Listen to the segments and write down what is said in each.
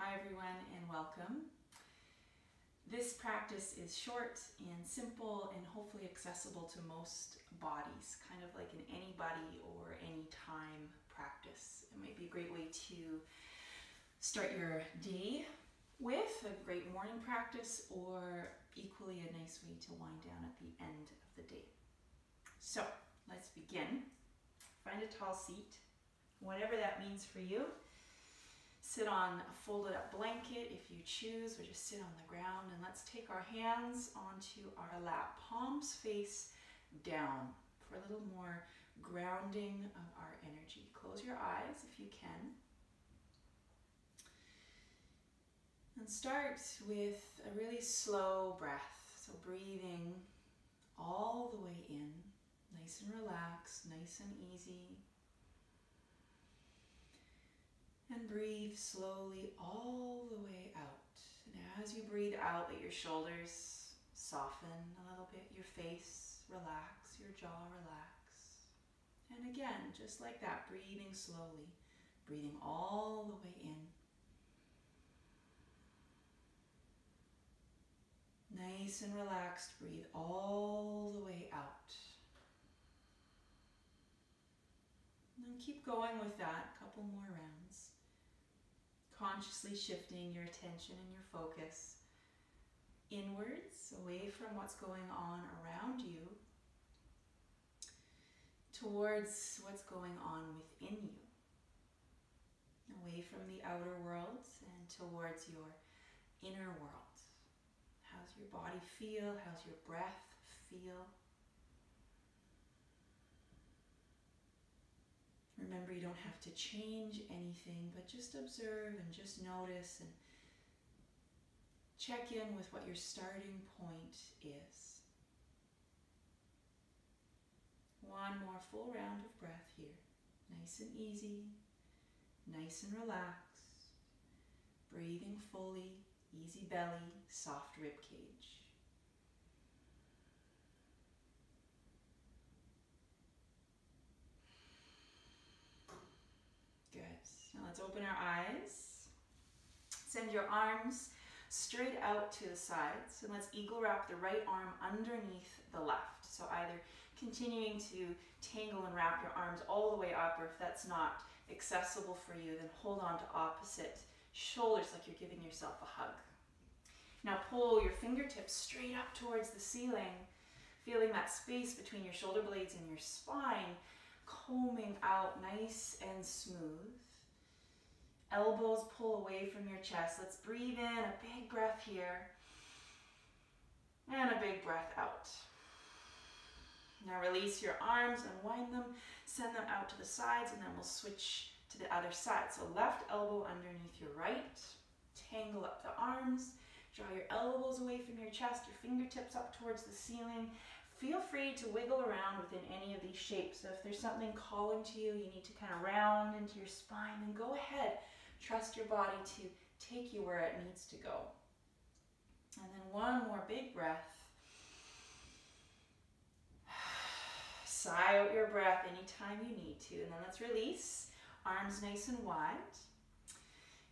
Hi everyone and welcome. This practice is short and simple and hopefully accessible to most bodies, kind of like an anybody or anytime practice. It might be a great way to start your day with, a great morning practice, or equally a nice way to wind down at the end of the day. So let's begin. Find a tall seat, whatever that means for you. Sit on a folded up blanket if you choose, or just sit on the ground, and let's take our hands onto our lap, palms face down for a little more grounding of our energy. Close your eyes if you can. And start with a really slow breath. So breathing all the way in, nice and relaxed, nice and easy. And breathe slowly all the way out. And as you breathe out, let your shoulders soften a little bit, your face relax, your jaw relax. And again, just like that, breathing slowly, breathing all the way in. Nice and relaxed, breathe all the way out. And then keep going with that, a couple more rounds. Consciously shifting your attention and your focus inwards, away from what's going on around you, towards what's going on within you. Away from the outer world and towards your inner world. How's your body feel? How's your breath feel? Remember, you don't have to change anything, but just observe and just notice and check in with what your starting point is. One more full round of breath here. Nice and easy, nice and relaxed. Breathing fully, easy belly, soft rib cage. Now let's open our eyes. Send your arms straight out to the sides, and let's eagle wrap the right arm underneath the left. So either continuing to tangle and wrap your arms all the way up, or if that's not accessible for you, then hold on to opposite shoulders like you're giving yourself a hug. Now pull your fingertips straight up towards the ceiling, feeling that space between your shoulder blades and your spine combing out nice and smooth. Elbows pull away from your chest. Let's breathe in, a big breath here, and a big breath out. Now release your arms, unwind them, send them out to the sides, and then we'll switch to the other side. So left elbow underneath your right, tangle up the arms, draw your elbows away from your chest, your fingertips up towards the ceiling. Feel free to wiggle around within any of these shapes. So if there's something calling to you, you need to kind of round into your spine, then go ahead. Trust your body to take you where it needs to go. And then one more big breath. Sigh out your breath anytime you need to. And then let's release. Arms nice and wide.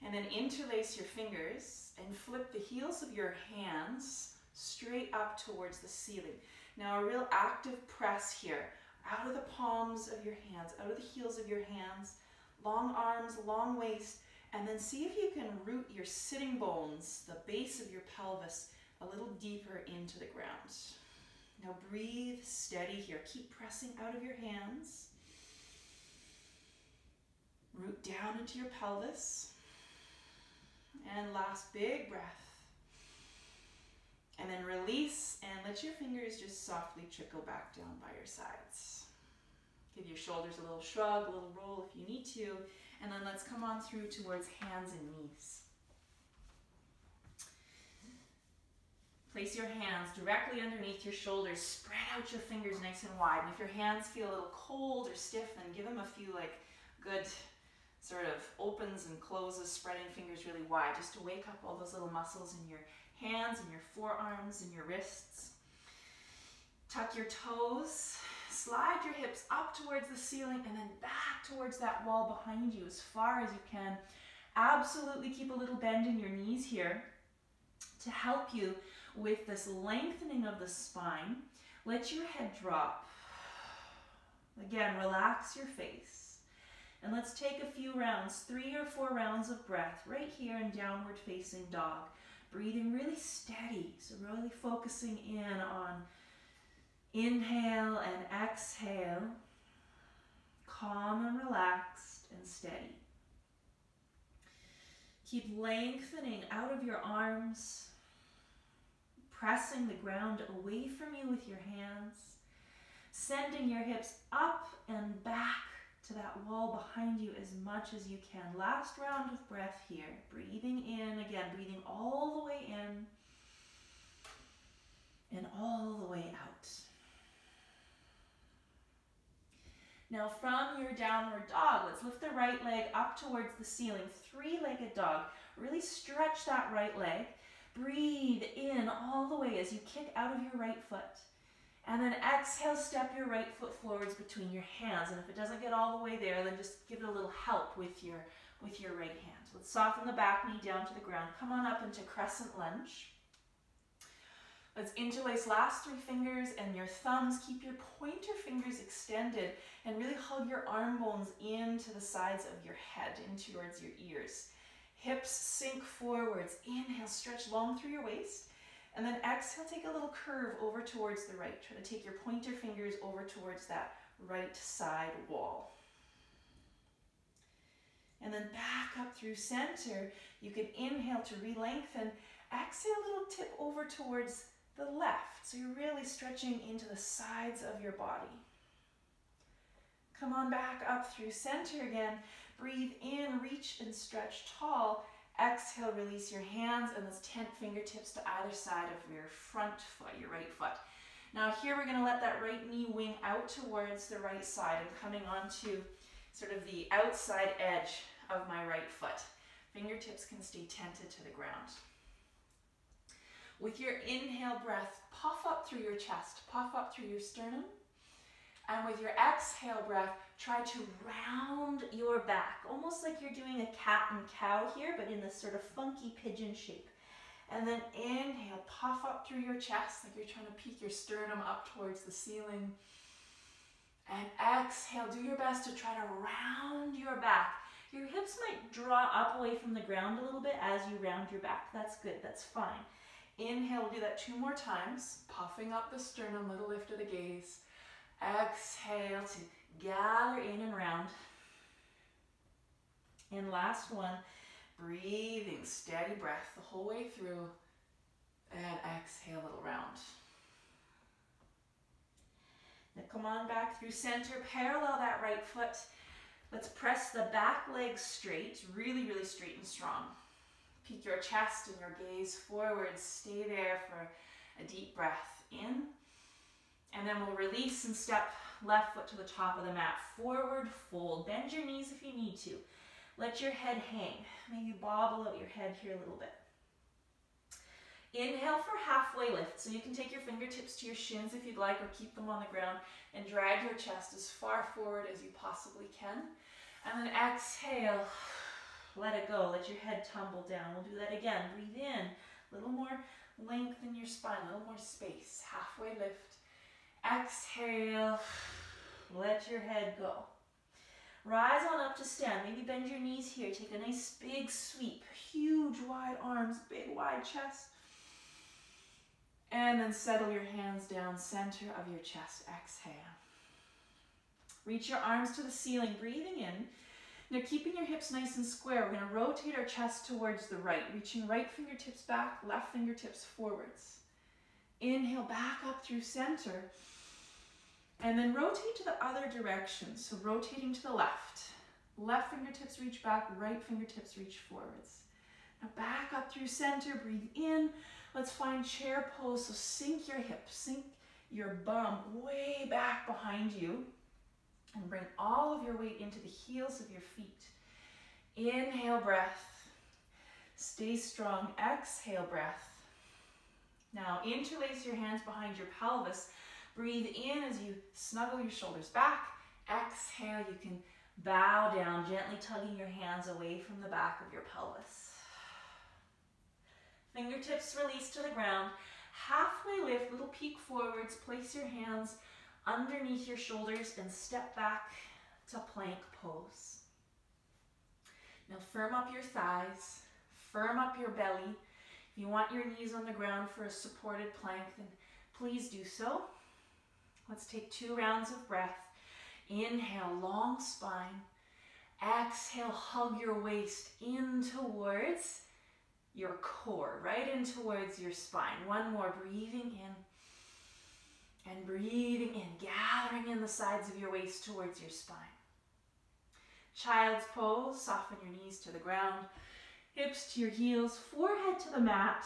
And then interlace your fingers and flip the heels of your hands straight up towards the ceiling. Now a real active press here. Out of the palms of your hands, out of the heels of your hands. Long arms, long waist. And then see if you can root your sitting bones, the base of your pelvis, a little deeper into the ground. Now breathe steady here. Keep pressing out of your hands. Root down into your pelvis. And last big breath. And then release and let your fingers just softly trickle back down by your sides. Give your shoulders a little shrug, a little roll if you need to. And then let's come on through towards hands and knees. Place your hands directly underneath your shoulders. Spread out your fingers nice and wide. And if your hands feel a little cold or stiff, then give them a few good sort of opens and closes, spreading fingers really wide, just to wake up all those little muscles in your hands and your forearms and your wrists. Tuck your toes. Slide your hips up towards the ceiling and then back towards that wall behind you as far as you can Absolutely keep a little bend in your knees here to help you with this lengthening of the spine. Let your head drop. Again, relax your face. And let's take a few rounds, 3 or 4 rounds of breath right here in downward facing dog. Breathing really steady, so really focusing in on inhale and exhale, calm and relaxed and steady. Keep lengthening out of your arms, pressing the ground away from you with your hands, sending your hips up and back to that wall behind you as much as you can. Last round of breath here. Breathing in, again, breathing all the way in and all the way out. Now from your downward dog, let's lift the right leg up towards the ceiling. 3-legged dog. Really stretch that right leg. Breathe in all the way as you kick out of your right foot. And then exhale, step your right foot forwards between your hands. And if it doesn't get all the way there, then just give it a little help with your right hand. Let's soften the back knee down to the ground. Come on up into Crescent Lunge. Let's interlace last 3 fingers and your thumbs. Keep your pointer fingers extended and really hug your arm bones into the sides of your head, in towards your ears. Hips sink forwards. Inhale, stretch long through your waist. And then exhale, take a little curve over towards the right. Try to take your pointer fingers over towards that right side wall. And then back up through center. You can inhale to re-lengthen. Exhale, a little tip over towards the left. So you're really stretching into the sides of your body. Come on back up through center again. Breathe in, reach and stretch tall. Exhale, release your hands and let's tent fingertips to either side of your front foot, your right foot. Now here we're going to let that right knee wing out towards the right side. I'm coming onto sort of the outside edge of my right foot. Fingertips can stay tented to the ground. With your inhale breath, puff up through your chest, puff up through your sternum. And with your exhale breath, try to round your back, almost like you're doing a cat and cow here, but in this sort of funky pigeon shape. And then inhale, puff up through your chest, like you're trying to peek your sternum up towards the ceiling. And exhale, do your best to try to round your back. Your hips might draw up away from the ground a little bit as you round your back. That's good, that's fine. Inhale, we'll do that 2 more times, puffing up the sternum, little lift of the gaze. Exhale to gather in and round. And last one, breathing, steady breath the whole way through. And exhale, little round. Now come on back through center, parallel that right foot. Let's press the back leg straight, really, really straight and strong. Peek your chest and your gaze forward. Stay there for a deep breath in. And then we'll release and step left foot to the top of the mat. Forward fold. Bend your knees if you need to. Let your head hang. Maybe bobble out your head here a little bit. Inhale for halfway lift. So you can take your fingertips to your shins if you'd like, or keep them on the ground and drag your chest as far forward as you possibly can. And then exhale. Let it go. Let your head tumble down. We'll do that again. Breathe in. A little more length in your spine. A little more space. Halfway lift. Exhale, let your head go. Rise on up to stand. Maybe bend your knees here. Take a nice big sweep. Huge wide arms, big wide chest. And then settle your hands down center of your chest. Exhale. Reach your arms to the ceiling, breathing in. Now keeping your hips nice and square, we're going to rotate our chest towards the right, reaching right fingertips back, left fingertips forwards. Inhale back up through center. And then rotate to the other direction. So rotating to the left. Left fingertips reach back, right fingertips reach forwards. Now back up through center, breathe in. Let's find chair pose. So sink your hips, sink your bum way back behind you. And bring all of your weight into the heels of your feet. Inhale, breath. Stay strong. Exhale, breath. Now interlace your hands behind your pelvis. Breathe in as you snuggle your shoulders back. Exhale, you can Bow down, gently tugging your hands away from the back of your pelvis. Fingertips release to the ground. Halfway lift, little peek forwards. Place your hands underneath your shoulders and step back to plank pose. Now firm up your thighs, firm up your belly. If you want your knees on the ground for a supported plank, then please do so. Let's take 2 rounds of breath. Inhale, long spine. Exhale, hug your waist in towards your core, right in towards your spine. One more, breathing in and breathing in, gathering in the sides of your waist towards your spine. Child's pose, soften your knees to the ground, hips to your heels, forehead to the mat,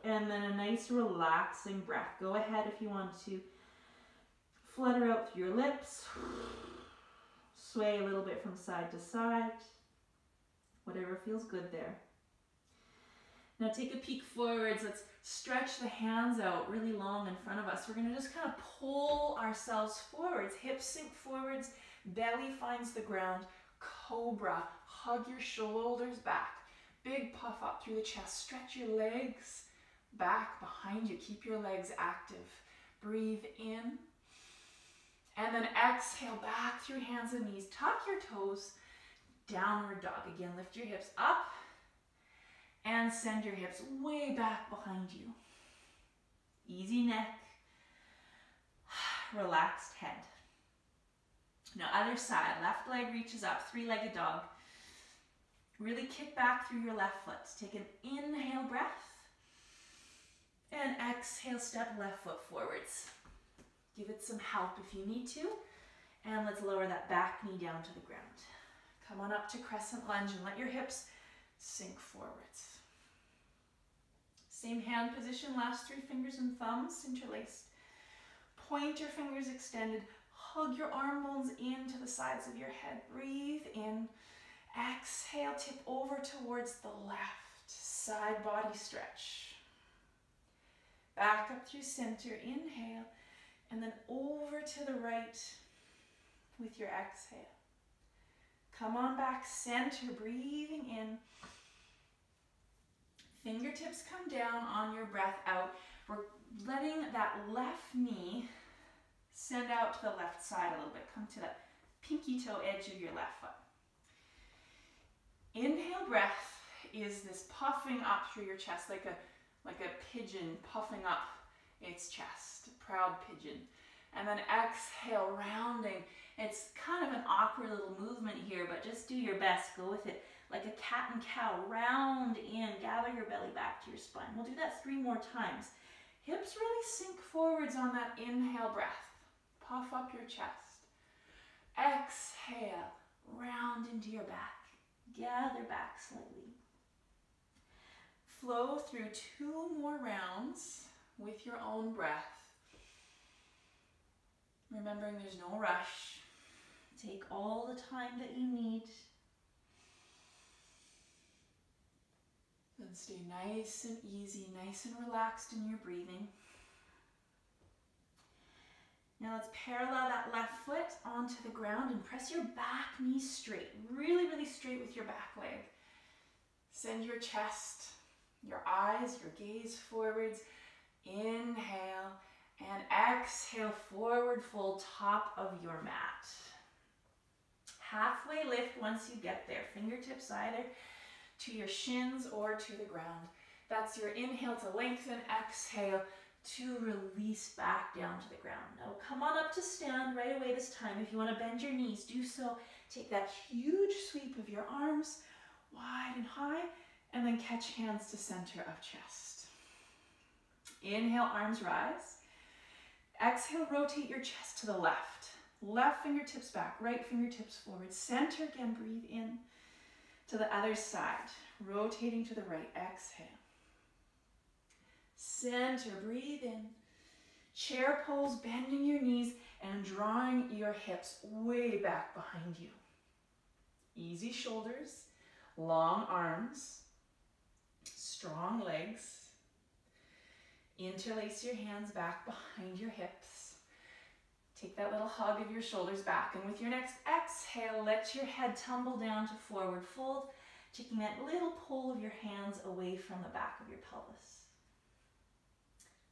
and then a nice relaxing breath. Go ahead if you want to flutter out through your lips, sway a little bit from side to side, whatever feels good there. Now take a peek forwards. Let's stretch the hands out really long in front of us. We're going to just kind of pull ourselves forwards. Hips sink forwards, belly finds the ground. Cobra, hug your shoulders back. Big puff up through the chest. Stretch your legs back behind you. Keep your legs active. Breathe in. And then exhale back through hands and knees. Tuck your toes. Downward dog. Again, lift your hips up. And send your hips way back behind you. Easy neck. Relaxed head. Now other side. Left leg reaches up. 3-legged dog. Really kick back through your left foot. Take an inhale breath. And exhale, step left foot forwards. Give it some help if you need to. And let's lower that back knee down to the ground. Come on up to Crescent Lunge and let your hips sink forwards. Same hand position, last 3 fingers and thumbs interlaced. Pointer fingers extended. Hug your arm bones into the sides of your head. Breathe in. Exhale, tip over towards the left. Side body stretch. Back up through center. Inhale. And then over to the right with your exhale. Come on back, center, breathing in. Fingertips come down on your breath out. We're letting that left knee send out to the left side a little bit. Come to the pinky toe edge of your left foot. Inhale breath is this puffing up through your chest like a pigeon puffing up its chest, proud pigeon. And then exhale, rounding. It's kind of an awkward little movement here, but just do your best. Go with it. Like a cat and cow, round in, gather your belly back to your spine. We'll do that 3 more times. Hips really sink forwards on that inhale breath. Puff up your chest. Exhale, round into your back. Gather back slightly. Flow through 2 more rounds with your own breath. Remembering there's no rush. Take all the time that you need. And stay nice and easy, nice and relaxed in your breathing. Now let's parallel that left foot onto the ground and press your back knee straight. Really, really straight with your back leg. Send your chest, your eyes, your gaze forwards. Inhale and exhale, forward fold, top of your mat. Halfway lift once you get there. Fingertips either to your shins or to the ground. That's your inhale to lengthen, exhale to release back down to the ground. Now come on up to stand right away this time. If you want to bend your knees, do so. Take that huge sweep of your arms wide and high, and then catch hands to center of chest. Inhale, arms rise. Exhale, rotate your chest to the left. Left fingertips back, right fingertips forward. Center again, breathe in. To the other side, rotating to the right, exhale. Center, breathe in. Chair pose, bending your knees and drawing your hips way back behind you. Easy shoulders, long arms, strong legs. Interlace your hands back behind your hips. Take that little hug of your shoulders back, and with your next exhale, let your head tumble down to forward fold, taking that little pull of your hands away from the back of your pelvis.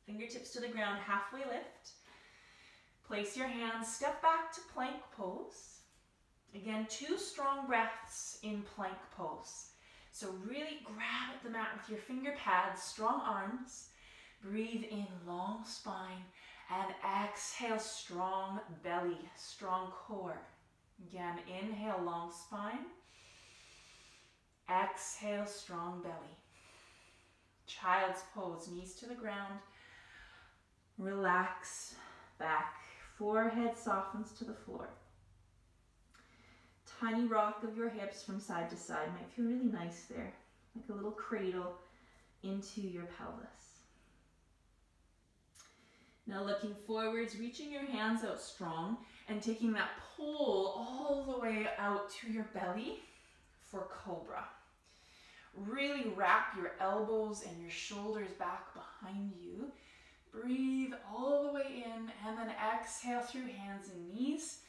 Fingertips to the ground, halfway lift. Place your hands, step back to plank pose. Again, 2 strong breaths in plank pose. So really grab at the mat with your finger pads, strong arms. Breathe in, long spine. And exhale, strong belly, strong core. Again, inhale, long spine. Exhale, strong belly. Child's pose, knees to the ground. Relax back. Forehead softens to the floor. Tiny rock of your hips from side to side. Might feel really nice there. Like a little cradle into your pelvis. Now looking forwards, reaching your hands out strong and taking that pull all the way out to your belly for Cobra. Really wrap your elbows and your shoulders back behind you. Breathe all the way in and then exhale through hands and knees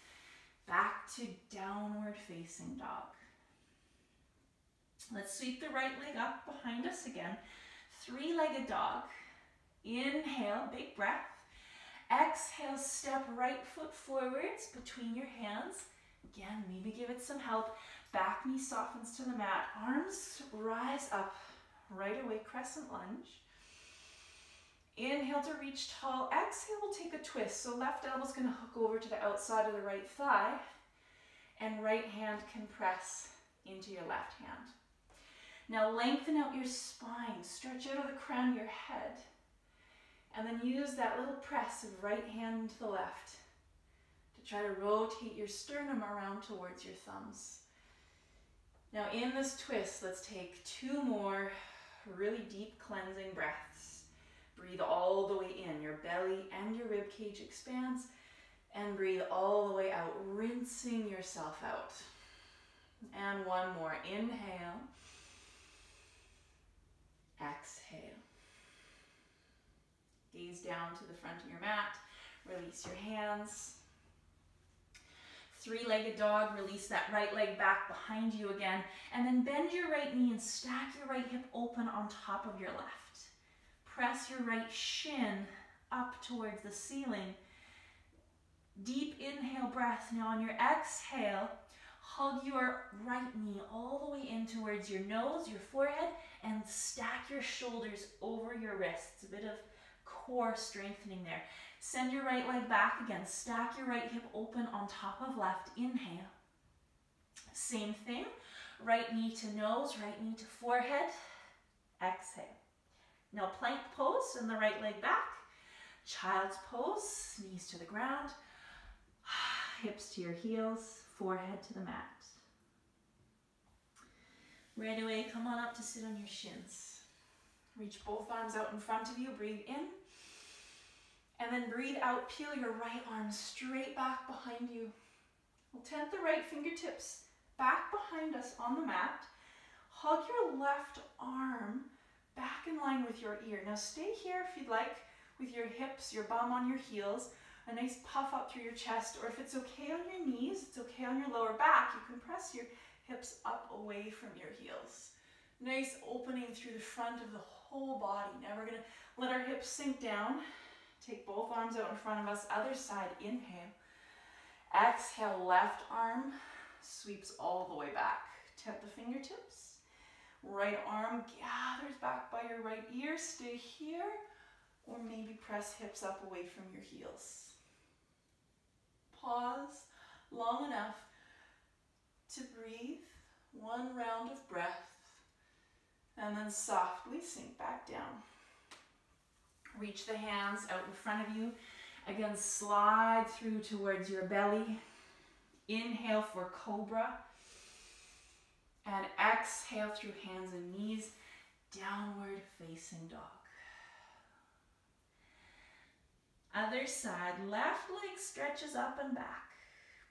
back to downward facing dog. Let's sweep the right leg up behind us again. 3-legged dog. Inhale, big breath. Exhale, step right foot forwards between your hands. Again, maybe give it some help. Back knee softens to the mat. Arms rise up right away, crescent lunge. Inhale to reach tall. Exhale, we'll take a twist. So left elbow's going to hook over to the outside of the right thigh. And right hand can press into your left hand. Now lengthen out your spine. Stretch out of the crown of your head. And then use that little press of right hand to the left to try to rotate your sternum around towards your thumbs. Now in this twist, let's take 2 more really deep cleansing breaths. Breathe all the way in. Your belly and your rib cage expands. And breathe all the way out, rinsing yourself out. And 1 more. Inhale. Exhale. Gaze down to the front of your mat. Release your hands. 3-legged dog. Release that right leg back behind you again. And then bend your right knee and stack your right hip open on top of your left. Press your right shin up towards the ceiling. Deep inhale breath. Now on your exhale, hug your right knee all the way in towards your nose, your forehead, and stack your shoulders over your wrists. A bit of core strengthening there. Send your right leg back again. Stack your right hip open on top of left. Inhale. Same thing. Right knee to nose, right knee to forehead. Exhale. Now plank pose, send the right leg back. Child's pose, knees to the ground. Hips to your heels, forehead to the mat. Right away, come on up to sit on your shins. Reach both arms out in front of you. Breathe in. And then breathe out. Peel your right arm straight back behind you. We'll tent the right fingertips back behind us on the mat. Hug your left arm back in line with your ear. Now stay here if you'd like with your hips, your bum on your heels. A nice puff up through your chest, or if it's okay on your knees, it's okay on your lower back, you can press your hips up away from your heels. Nice opening through the front of the whole body. Now we're going to let our hips sink down. Take both arms out in front of us. Other side, inhale. Exhale, left arm sweeps all the way back. Tap the fingertips. Right arm gathers back by your right ear. Stay here, or maybe press hips up away from your heels. Pause long enough to breathe. 1 round of breath. And then softly sink back down. Reach the hands out in front of you. Again, slide through towards your belly. Inhale for Cobra. And exhale through hands and knees. Downward facing dog. Other side, left leg stretches up and back.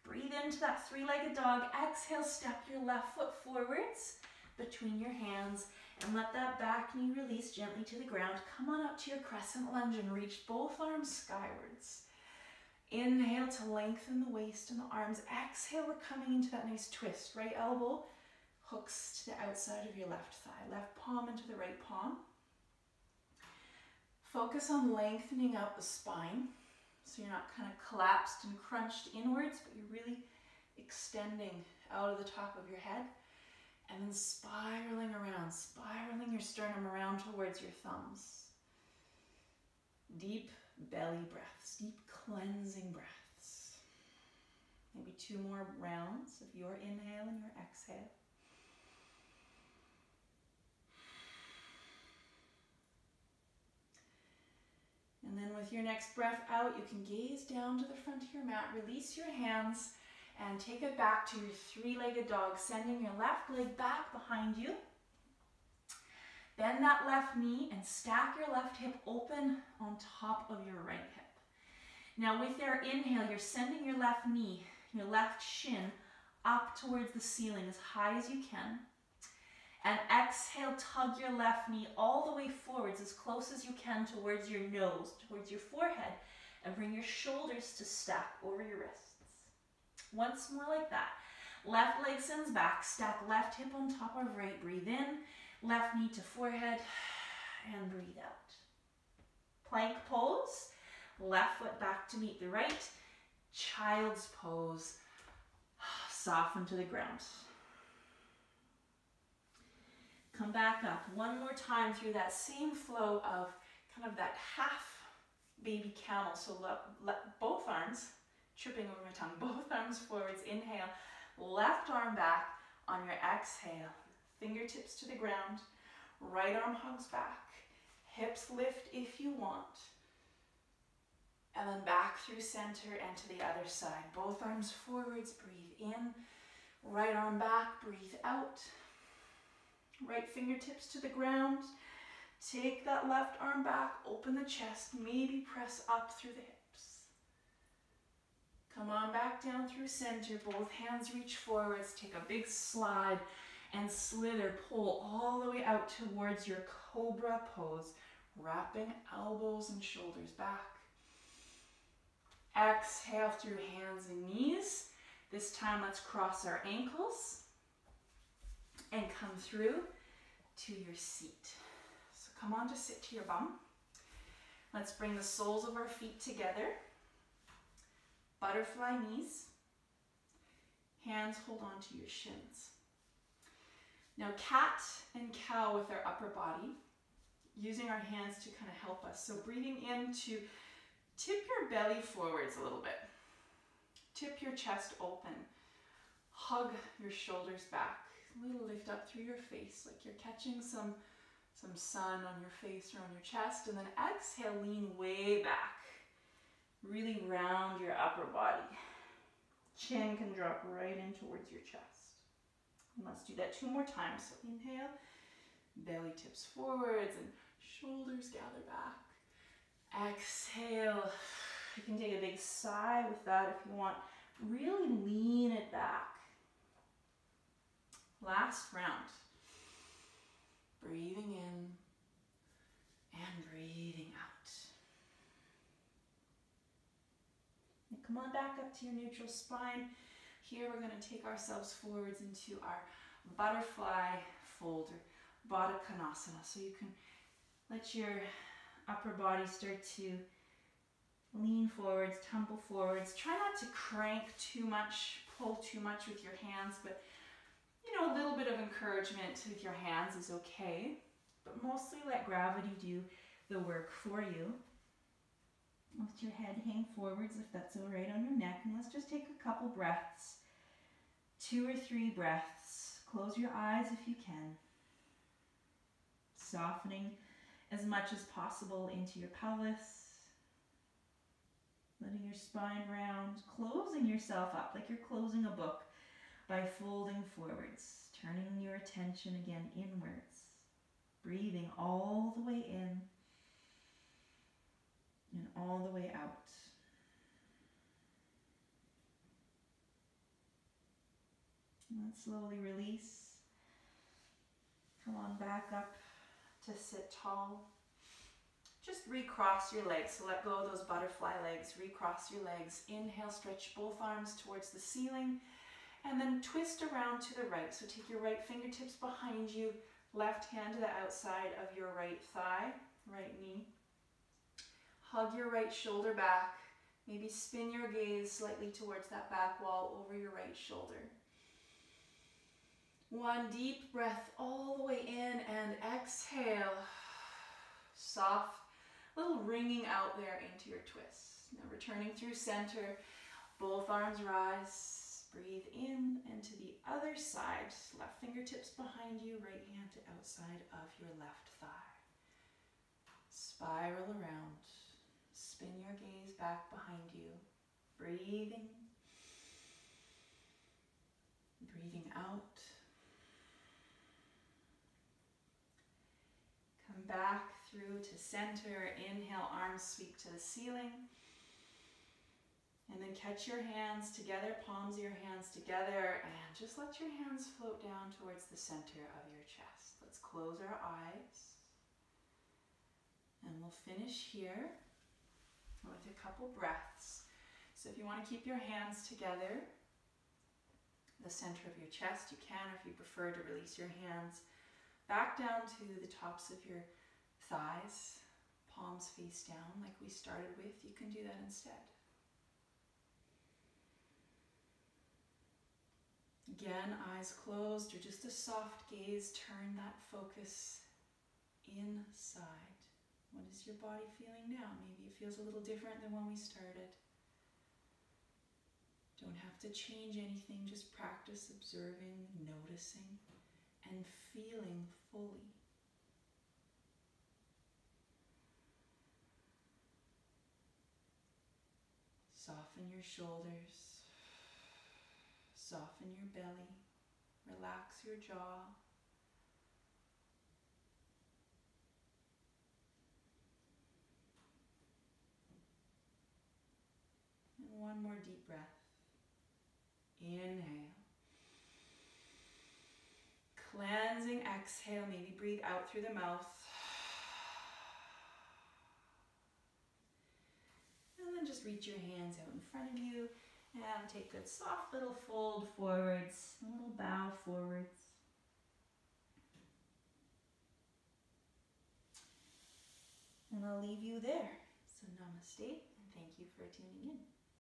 Breathe into that 3-legged dog. Exhale, step your left foot forwards between your hands and let that back knee release gently to the ground. Come on up to your crescent lunge and reach both arms skywards. Inhale to lengthen the waist and the arms. Exhale, we're coming into that nice twist. Right elbow hooks to the outside of your left thigh. Left palm into the right palm. Focus on lengthening out the spine so you're not kind of collapsed and crunched inwards, but you're really extending out of the top of your head. And then spiraling around, spiraling your sternum around towards your thumbs. Deep belly breaths, deep cleansing breaths. Maybe 2 more rounds of your inhale and your exhale. And then with your next breath out, you can gaze down to the front of your mat, release your hands, and take it back to your 3-legged dog, sending your left leg back behind you. Bend that left knee and stack your left hip open on top of your right hip. Now with your inhale, you're sending your left knee, your left shin, up towards the ceiling as high as you can. And exhale, tug your left knee all the way forwards as close as you can towards your nose, towards your forehead, and bring your shoulders to stack over your wrists. Once more like that. Left leg sends back, stack left hip on top of right, breathe in, left knee to forehead, and breathe out. Plank pose, left foot back to meet the right, child's pose, soften to the ground. Come back up one more time through that same flow of kind of that half baby camel. So both arms, tripping over my tongue, both arms forwards, inhale, left arm back on your exhale, fingertips to the ground, right arm hugs back, hips lift if you want, and then back through center and to the other side. Both arms forwards, breathe in, right arm back, breathe out, right fingertips to the ground, take that left arm back, open the chest, maybe press up through the hips. Come on back down through center, both hands reach forwards, take a big slide and slither, pull all the way out towards your Cobra pose, wrapping elbows and shoulders back. Exhale through hands and knees. This time let's cross our ankles and come through to your seat. So come on to sit to your bum. Let's bring the soles of our feet together. Butterfly knees. Hands hold on to your shins. Now cat and cow with our upper body, using our hands to kind of help us. So breathing in to tip your belly forwards a little bit. Tip your chest open. Hug your shoulders back. A little lift up through your face, like you're catching some sun on your face or on your chest. And then exhale, lean way back. Really round your upper body. Chin can drop right in towards your chest. And let's do that 2 more times. So inhale, belly tips forwards and shoulders gather back. Exhale. You can take a big sigh with that if you want. Really lean it back. Last round. Breathing in and breathing out. And come on back up to your neutral spine. Here we're going to take ourselves forwards into our butterfly fold or Baddha Konasana. So you can let your upper body start to lean forwards, tumble forwards. Try not to crank too much, pull too much with your hands, but you know, a little bit of encouragement with your hands is okay. But mostly let gravity do the work for you. Let your head hang forwards if that's all right on your neck. And let's just take a couple breaths. 2 or 3 breaths. Close your eyes if you can. Softening as much as possible into your pelvis. Letting your spine round. Closing yourself up like you're closing a book by folding forwards. Turning your attention again inwards. Breathing all the way in and all the way out. And then slowly release. Come on back up to sit tall. just recross your legs. So let go of those butterfly legs, recross your legs. Inhale, stretch both arms towards the ceiling, and then twist around to the right. So take your right fingertips behind you, left hand to the outside of your right thigh, right knee. Hug your right shoulder back. Maybe spin your gaze slightly towards that back wall over your right shoulder. One deep breath all the way in and exhale. Soft, little ringing out there into your twist. Now returning through center, both arms rise. Breathe in and to the other side. Left fingertips behind you, right hand to outside of your left thigh. Spiral around. Spin your gaze back behind you. Breathing. Breathing out. Come back through to center. Inhale, arms sweep to the ceiling. And then catch your hands together, palms of your hands together, and just let your hands float down towards the center of your chest. Let's close our eyes. And we'll finish here with a couple breaths. So if you want to keep your hands together, the center of your chest, you can, or if you prefer to release your hands back down to the tops of your thighs, palms face down like we started with, you can do that instead. Again, eyes closed or just a soft gaze, turn that focus inside. What is your body feeling now? Maybe it feels a little different than when we started. Don't have to change anything, just practice observing, noticing, and feeling fully. Soften your shoulders. Soften your belly, relax your jaw. And one more deep breath. Inhale. Cleansing exhale, maybe breathe out through the mouth. And then just reach your hands out in front of you. And take a soft little fold forwards, a little bow forwards. And I'll leave you there. So namaste, and thank you for tuning in.